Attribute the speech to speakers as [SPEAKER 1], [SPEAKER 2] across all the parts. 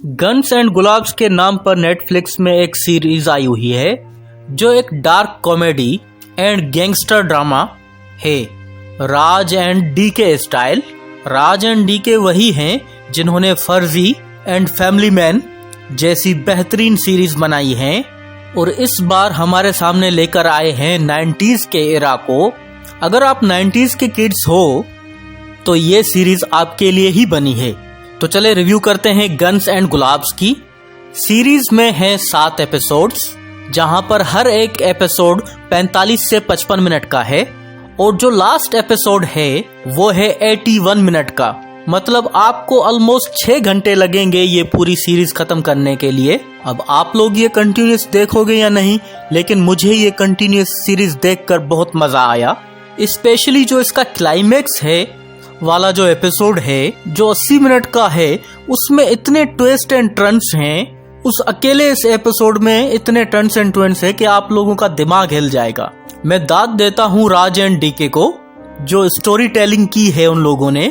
[SPEAKER 1] Guns and Gulaabs के नाम पर नेटफ्लिक्स में एक सीरीज आई हुई है जो एक dark comedy and gangster drama है। Raj and DK style. Raj and DK वही हैं जिन्होंने फर्जी एंड फैमिली मैन जैसी बेहतरीन सीरीज बनाई है और इस बार हमारे सामने लेकर आए हैं 90s के एरा को। अगर आप 90s के किड्स हो तो ये सीरीज आपके लिए ही बनी है। तो चले रिव्यू करते हैं गन्स एंड गुलाब्स की। सीरीज में है 7 एपिसोड्स, जहां पर हर एक एपिसोड 45 से 55 मिनट का है और जो लास्ट एपिसोड है वो है 81 मिनट का। मतलब आपको ऑलमोस्ट 6 घंटे लगेंगे ये पूरी सीरीज खत्म करने के लिए। अब आप लोग ये कंटिन्यूस देखोगे या नहीं, लेकिन मुझे ये कंटिन्यूस सीरीज देखकर बहुत मजा आया। स्पेशली जो इसका क्लाइमेक्स है वाला जो एपिसोड है जो 80 मिनट का है, उसमें इतने ट्विस्ट एंड टर्न्स हैं। उस अकेले इस एपिसोड में इतने टर्न्स एंड ट्विस्ट है कि आप लोगों का दिमाग हिल जाएगा। मैं दाद देता हूँ राज एंड डीके को, जो स्टोरी टेलिंग की है उन लोगों ने।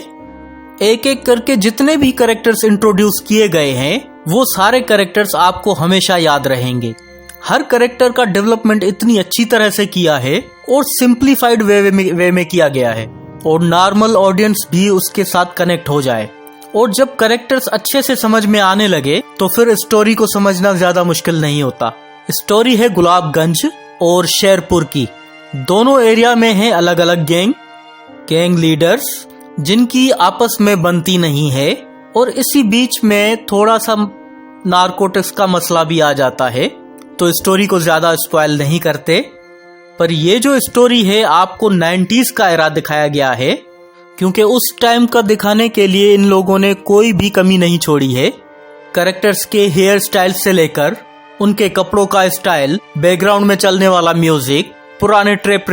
[SPEAKER 1] एक एक करके जितने भी कैरेक्टर्स इंट्रोड्यूस किए गए हैं वो सारे कैरेक्टर्स आपको हमेशा याद रहेंगे। हर कैरेक्टर का डेवलपमेंट इतनी अच्छी तरह से किया है और सिंप्लीफाइड वे में किया गया है और नॉर्मल ऑडियंस भी उसके साथ कनेक्ट हो जाए। और जब कैरेक्टर्स अच्छे से समझ में आने लगे तो फिर स्टोरी को समझना ज्यादा मुश्किल नहीं होता। स्टोरी है गुलाबगंज और शेरपुर की। दोनों एरिया में है अलग अलग गैंग लीडर्स जिनकी आपस में बनती नहीं है और इसी बीच में थोड़ा सा नारकोटिक्स का मसला भी आ जाता है। तो स्टोरी को ज्यादा स्पॉइल नहीं करते, पर ये जो स्टोरी है आपको 90s का एरा दिखाया गया है, क्योंकि उस टाइम का दिखाने के लिए इन लोगों ने कोई भी कमी नहीं छोड़ी है। कैरेक्टर्स के हेयर स्टाइल से लेकर उनके कपड़ों का स्टाइल, बैकग्राउंड में चलने वाला म्यूजिक, पुराने टेप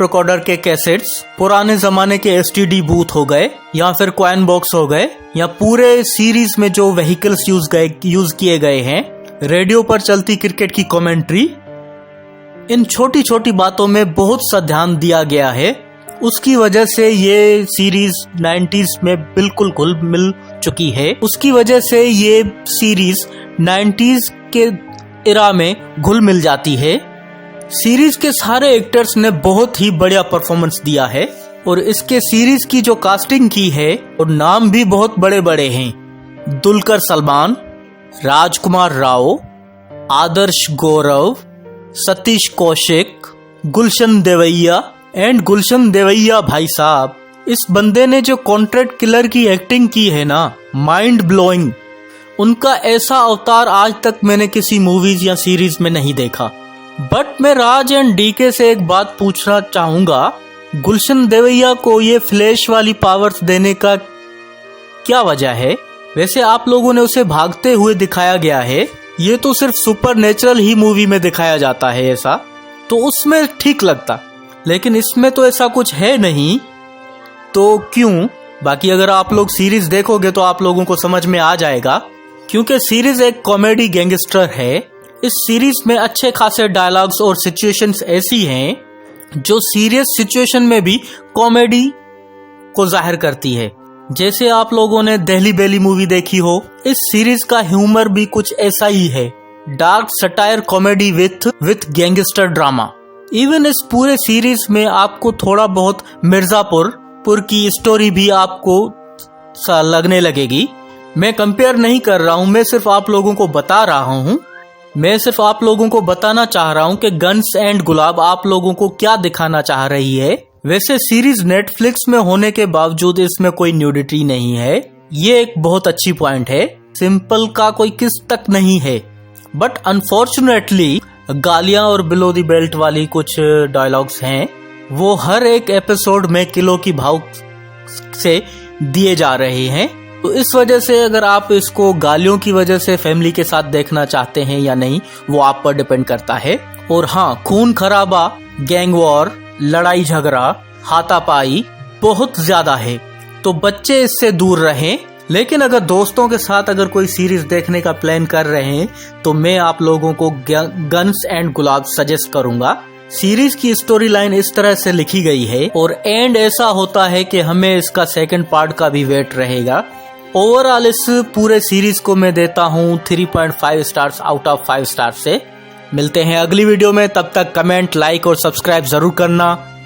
[SPEAKER 1] रिकॉर्डर के कैसेट्स, पुराने जमाने के एसटीडी बूथ हो गए या फिर कॉइन बॉक्स हो गए, या पूरे सीरीज में जो व्हीकल्स यूज किए गए हैं, रेडियो पर चलती क्रिकेट की कमेंट्री, इन छोटी छोटी बातों में बहुत सा ध्यान दिया गया है। उसकी वजह से ये सीरीज 90s में बिल्कुल घुल मिल चुकी है। उसकी वजह से ये सीरीज 90s के एरा में घुल मिल जाती है। सीरीज के सारे एक्टर्स ने बहुत ही बढ़िया परफॉर्मेंस दिया है और इसके सीरीज की जो कास्टिंग की है और नाम भी बहुत बड़े बड़े हैं। दुलकर सलमान, राजकुमार राव, आदर्श गौरव, सतीश कौशिक, गुलशन देवैया भाई साहब, इस बंदे ने जो कॉन्ट्रैक्ट किलर की एक्टिंग की है ना, माइंड ब्लोइंग। उनका ऐसा अवतार आज तक मैंने किसी मूवीज या सीरीज में नहीं देखा। बट मैं राज एंड डीके से एक बात पूछना चाहूंगा, गुलशन देवैया को ये फ्लैश वाली पावर्स देने का क्या वजह है? वैसे आप लोगों ने उसे भागते हुए दिखाया गया है, ये तो सिर्फ सुपर नेचुरल ही मूवी में दिखाया जाता है ऐसा, तो उसमें ठीक लगता, लेकिन इसमें तो ऐसा कुछ है नहीं, तो क्यों? बाकी अगर आप लोग सीरीज देखोगे तो आप लोगों को समझ में आ जाएगा, क्योंकि सीरीज एक कॉमेडी गैंगस्टर है। इस सीरीज में अच्छे खासे डायलॉग्स और सिचुएशंस ऐसी हैं जो सीरियस सिचुएशन में भी कॉमेडी को जाहिर करती है। जैसे आप लोगों ने दिल्ली बेली मूवी देखी हो, इस सीरीज का ह्यूमर भी कुछ ऐसा ही है, dark satire comedy with gangster drama. Even इस पूरे सीरीज में आपको थोड़ा बहुत मिर्जापुर की स्टोरी भी आपको लगने लगेगी। मैं कंपेयर नहीं कर रहा हूँ, मैं सिर्फ आप लोगों को बता रहा हूँ। मैं सिर्फ आप लोगों को बताना चाह रहा हूँ कि गन्स एंड गुलाब आप लोगों को क्या दिखाना चाह रही है। वैसे सीरीज नेटफ्लिक्स में होने के बावजूद इसमें कोई न्यूडिटी नहीं है, ये एक बहुत अच्छी पॉइंट है। सिंपल का कोई किस तक नहीं है, बट अनफॉर्चुनेटली गालियां और बिलो दी बेल्ट वाली कुछ डायलॉग्स हैं, वो हर एक एपिसोड में किलो की भाव से दिए जा रहे हैं। तो इस वजह से अगर आप इसको गालियों की वजह से फैमिली के साथ देखना चाहते हैं या नहीं, वो आप पर डिपेंड करता है। और हाँ, खून खराबा, गैंग वॉर, लड़ाई झगड़ा, हाथापाई बहुत ज्यादा है, तो बच्चे इससे दूर रहें। लेकिन अगर दोस्तों के साथ अगर कोई सीरीज देखने का प्लान कर रहे हैं तो मैं आप लोगों को गन्स एंड गुलाब सजेस्ट करूंगा। सीरीज की स्टोरी लाइन इस तरह से लिखी गई है और एंड ऐसा होता है कि हमें इसका सेकंड पार्ट का भी वेट रहेगा। ओवरऑल इस पूरे सीरीज को मैं देता हूँ 3.5 स्टार्स आउट ऑफ 5 स्टार से। मिलते हैं अगली वीडियो में, तब तक कमेंट, लाइक और सब्सक्राइब जरूर करना।